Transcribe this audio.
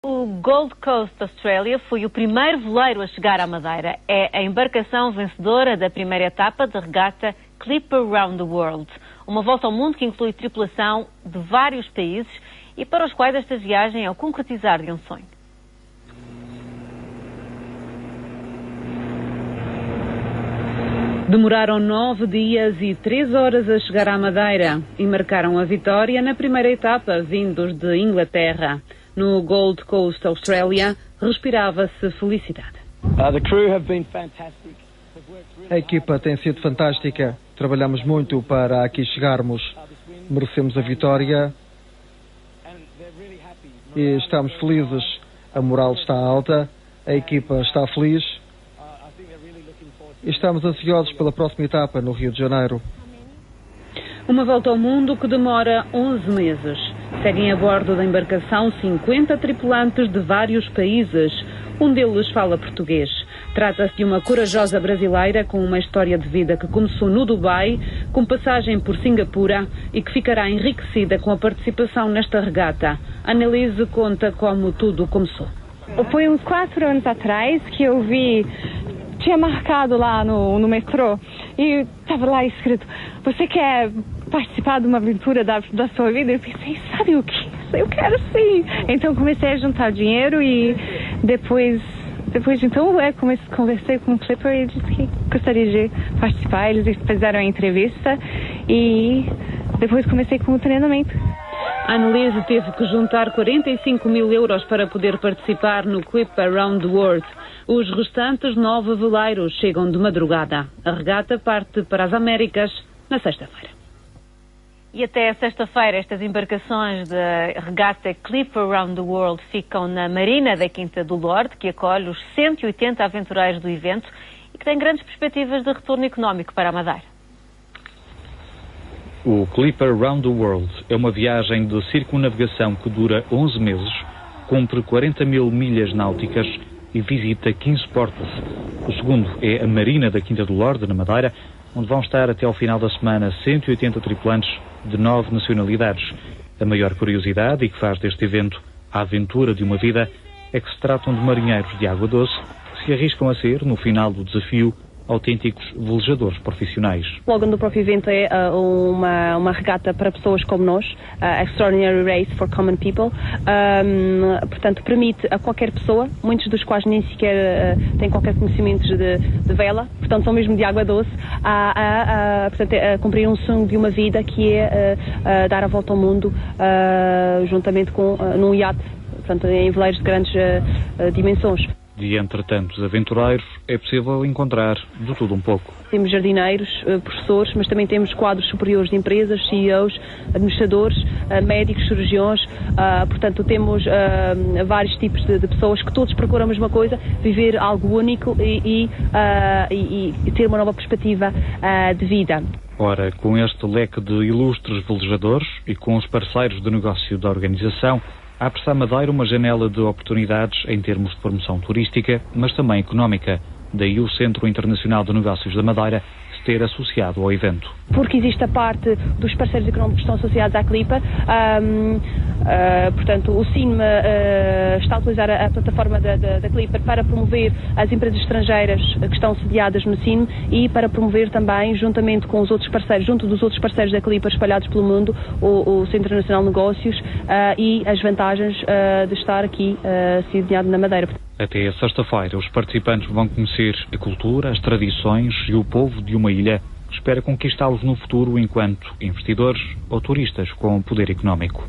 O Gold Coast Australia foi o primeiro veleiro a chegar à Madeira. É a embarcação vencedora da primeira etapa da regata Clipper Round the World. Uma volta ao mundo que inclui tripulação de vários países e para os quais esta viagem é o concretizar de um sonho. Demoraram 9 dias e 3 horas a chegar à Madeira e marcaram a vitória na primeira etapa, vindos de Inglaterra. No Gold Coast Australia, respirava-se felicidade. A equipa tem sido fantástica. Trabalhamos muito para aqui chegarmos. Merecemos a vitória e estamos felizes. A moral está alta, a equipa está feliz e estamos ansiosos pela próxima etapa no Rio de Janeiro. Uma volta ao mundo que demora 11 meses. Seguem a bordo da embarcação 50 tripulantes de vários países. Um deles fala português. Trata-se de uma corajosa brasileira com uma história de vida que começou no Dubai, com passagem por Singapura e que ficará enriquecida com a participação nesta regata. Annelise conta como tudo começou. Foi uns 4 anos atrás que eu vi, tinha marcado lá no metrô e estava lá escrito: você quer participar de uma aventura da sua vida? Eu pensei, sabe o que? Eu quero sim. Então comecei a juntar dinheiro e depois de então conversei com o Clipper e disse que gostaria de participar. Eles fizeram a entrevista e depois comecei com o treinamento. A Annelise teve que juntar 45 mil euros para poder participar no Clipper Round the World. Os restantes 9 veleiros chegam de madrugada. A regata parte para as Américas na sexta-feira. E até sexta-feira estas embarcações da regata Clipper Round the World ficam na Marina da Quinta do Lorde, que acolhe os 180 aventureiros do evento e que tem grandes perspectivas de retorno económico para a Madeira. O Clipper Round the World é uma viagem de circunnavegação que dura 11 meses, cumpre 40 mil milhas náuticas e visita 15 portos. O segundo é a Marina da Quinta do Lorde, na Madeira, onde vão estar até ao final da semana 180 tripulantes de 9 nacionalidades. A maior curiosidade, e que faz deste evento a aventura de uma vida, é que se tratam de marinheiros de água doce que se arriscam a ser, no final do desafio, autênticos velejadores profissionais. O slogan do próprio evento é uma regata para pessoas como nós, Extraordinary Race for Common People. Portanto, permite a qualquer pessoa, muitos dos quais nem sequer têm qualquer conhecimento de vela, portanto são mesmo de água doce, a cumprir um sonho de uma vida, que é dar a volta ao mundo juntamente num iate, portanto em veleiros de grandes dimensões. De entre tantos aventureiros, é possível encontrar de tudo um pouco. Temos jardineiros, professores, mas também temos quadros superiores de empresas, CEOs, administradores, médicos, cirurgiões. Portanto, temos vários tipos de pessoas que todos procuram a mesma coisa: viver algo único e ter uma nova perspectiva de vida. Ora, com este leque de ilustres velejadores e com os parceiros de negócio da organização, abre-se à Madeira uma janela de oportunidades em termos de promoção turística, mas também económica. Daí o Centro Internacional de Negócios da Madeira se ter associado ao evento. Porque existe a parte dos parceiros económicos que estão associados à Clipper. Portanto, o CINMA está a utilizar a plataforma da Clipper para promover as empresas estrangeiras que estão sediadas no CINMA e para promover também, juntamente com os outros parceiros, junto dos outros parceiros da Clipper espalhados pelo mundo, o Centro Internacional de Negócios e as vantagens de estar aqui sediado na Madeira. Até sexta-feira, os participantes vão conhecer a cultura, as tradições e o povo de uma ilha que espera conquistá-los no futuro enquanto investidores ou turistas com poder económico.